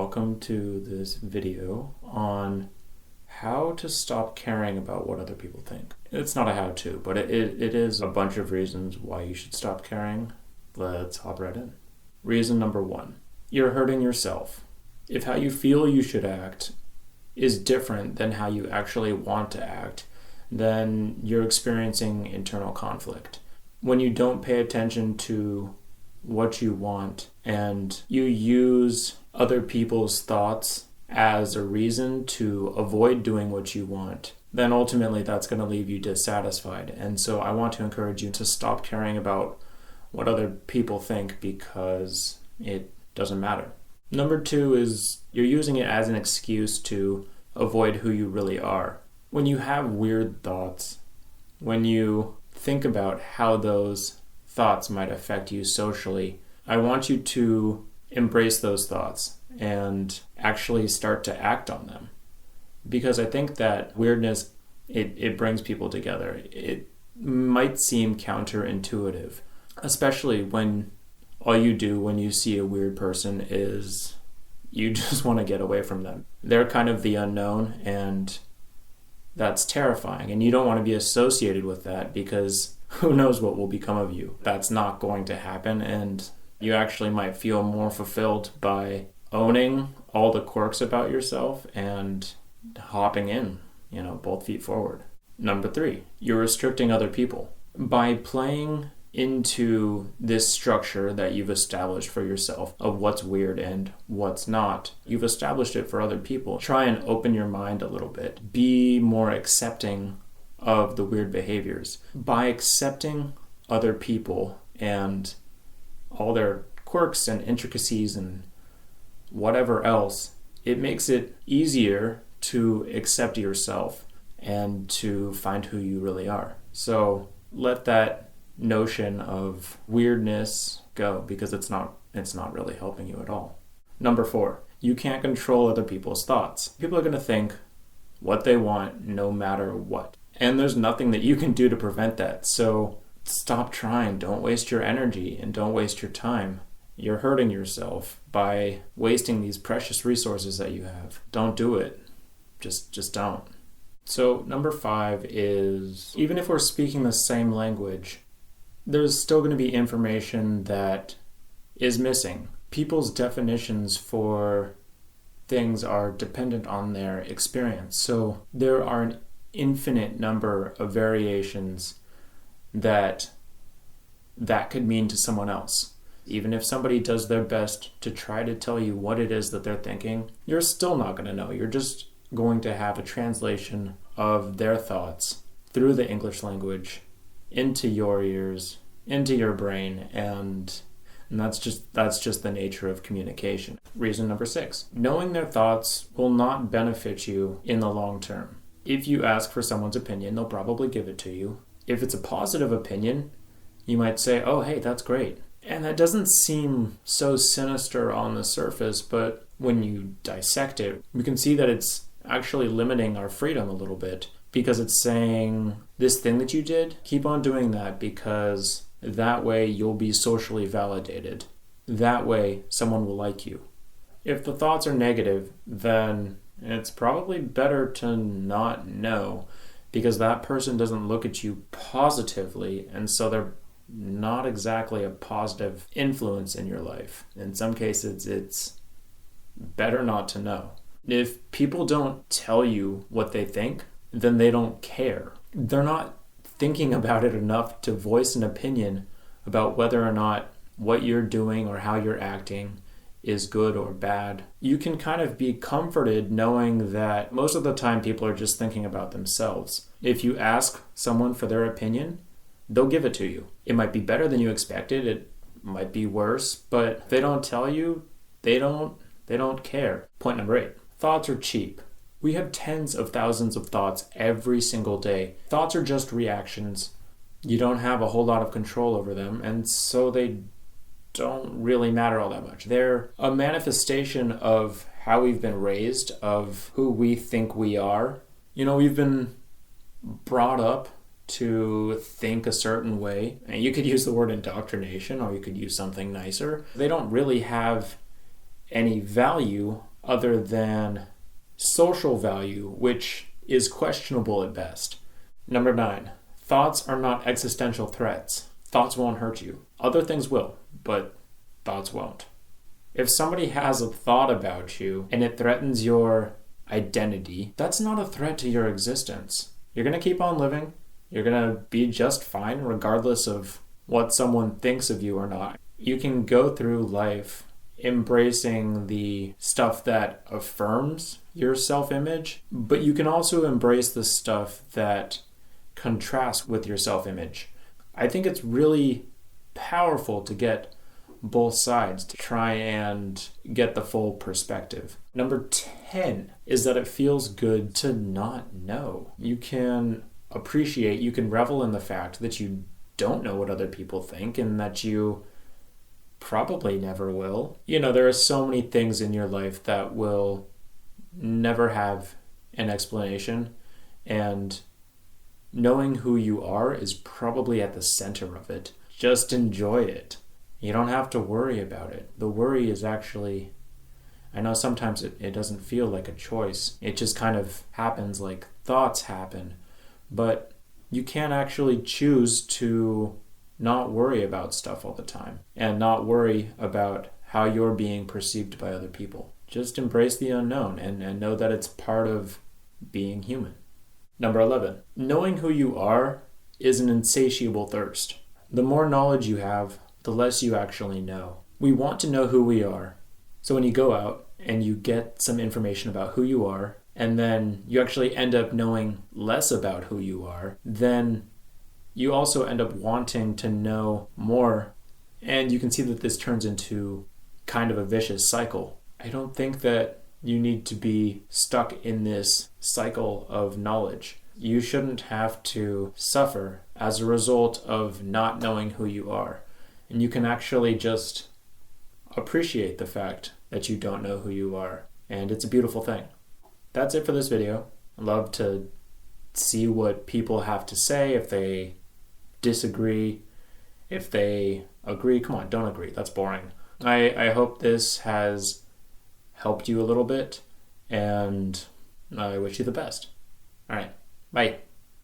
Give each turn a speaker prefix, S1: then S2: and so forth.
S1: welcome to this video on how to stop caring about what other people think. It's not a how-to, but it is a bunch of reasons why you should stop caring. Let's hop right in. Reason number 1, you're hurting yourself. If how you feel you should act is different than how you actually want to act, then you're experiencing internal conflict. When you don't pay attention to what you want and you use other people's thoughts as a reason to avoid doing what you want, then ultimately that's going to leave you dissatisfied. And so I want to encourage you to stop caring about what other people think because it doesn't matter. Number 2 is you're using it as an excuse to avoid who you really are. When you have weird thoughts, when you think about how those thoughts might affect you socially, I want you to embrace those thoughts and actually start to act on them. Because I think that weirdness, it brings people together. It might seem counterintuitive, especially when all you do when you see a weird person is you just want to get away from them. They're kind of the unknown, and that's terrifying. And you don't want to be associated with that because who knows what will become of you. That's not going to happen, and you actually might feel more fulfilled by owning all the quirks about yourself and hopping in, both feet forward. Number 3, you're restricting other people. By playing into this structure that you've established for yourself of what's weird and what's not, you've established it for other people. Try and open your mind a little bit. Be more accepting of the weird behaviors. By accepting other people and all their quirks and intricacies and whatever else, it makes it easier to accept yourself and to find who you really are. So let that notion of weirdness go because it's not really helping you at all. Number 4, you can't control other people's thoughts. People are going to think what they want no matter what. And there's nothing that you can do to prevent that. So stop trying. Don't waste your energy and don't waste your time. You're hurting yourself by wasting these precious resources that you have. Don't do it. Just don't. So number 5 is, even if we're speaking the same language, there's still going to be information that is missing. People's definitions for things are dependent on their experience. So there are an infinite number of variations that could mean to someone else. Even if somebody does their best to try to tell you what it is that they're thinking, you're still not going to know. You're just going to have a translation of their thoughts through the English language into your ears, into your brain, and that's just the nature of communication. Reason number 6, knowing their thoughts will not benefit you in the long term. If you ask for someone's opinion, they'll probably give it to you. If it's a positive opinion, you might say, oh, hey, that's great. And that doesn't seem so sinister on the surface, but when you dissect it, we can see that it's actually limiting our freedom a little bit because it's saying this thing that you did, keep on doing that because that way you'll be socially validated. That way someone will like you. If the thoughts are negative, then it's probably better to not know because that person doesn't look at you positively, and so they're not exactly a positive influence in your life. In some cases, it's better not to know. If people don't tell you what they think, then they don't care. They're not thinking about it enough to voice an opinion about whether or not what you're doing or how you're acting is good or bad. You can kind of be comforted knowing that most of the time people are just thinking about themselves. If you ask someone for their opinion, they'll give it to you. It might be better than you expected. It might be worse, but if they don't tell you, they don't care. Point number 8, thoughts are cheap. We have tens of thousands of thoughts every single day. Thoughts are just reactions. You don't have a whole lot of control over them, and so they don't really matter all that much. They're a manifestation of how we've been raised, of who we think we are. We've been brought up to think a certain way. And you could use the word indoctrination, or you could use something nicer. They don't really have any value other than social value, which is questionable at best. Number 9, thoughts are not existential threats. Thoughts won't hurt you. Other things will, but thoughts won't. If somebody has a thought about you and it threatens your identity, that's not a threat to your existence. You're going to keep on living. You're going to be just fine regardless of what someone thinks of you or not. You can go through life embracing the stuff that affirms your self-image, but you can also embrace the stuff that contrasts with your self-image. I think it's really powerful to get both sides to try and get the full perspective. Number 10 is that it feels good to not know. You can appreciate, you can revel in the fact that you don't know what other people think and that you probably never will. There are so many things in your life that will never have an explanation, and knowing who you are is probably at the center of it. Just enjoy it. You don't have to worry about it. The worry is actually, I know sometimes it doesn't feel like a choice. It just kind of happens like thoughts happen, but you can't actually choose to not worry about stuff all the time and not worry about how you're being perceived by other people. Just embrace the unknown and know that it's part of being human. Number 11, knowing who you are is an insatiable thirst. The more knowledge you have, the less you actually know. We want to know who we are. So when you go out and you get some information about who you are, and then you actually end up knowing less about who you are, then you also end up wanting to know more. And you can see that this turns into kind of a vicious cycle. I don't think that you need to be stuck in this cycle of knowledge. You shouldn't have to suffer as a result of not knowing who you are. And you can actually just appreciate the fact that you don't know who you are. And it's a beautiful thing. That's it for this video. I'd love to see what people have to say, if they disagree, if they agree. Come on, don't agree. That's boring. I hope this has helped you a little bit, and I wish you the best. All right. Bye.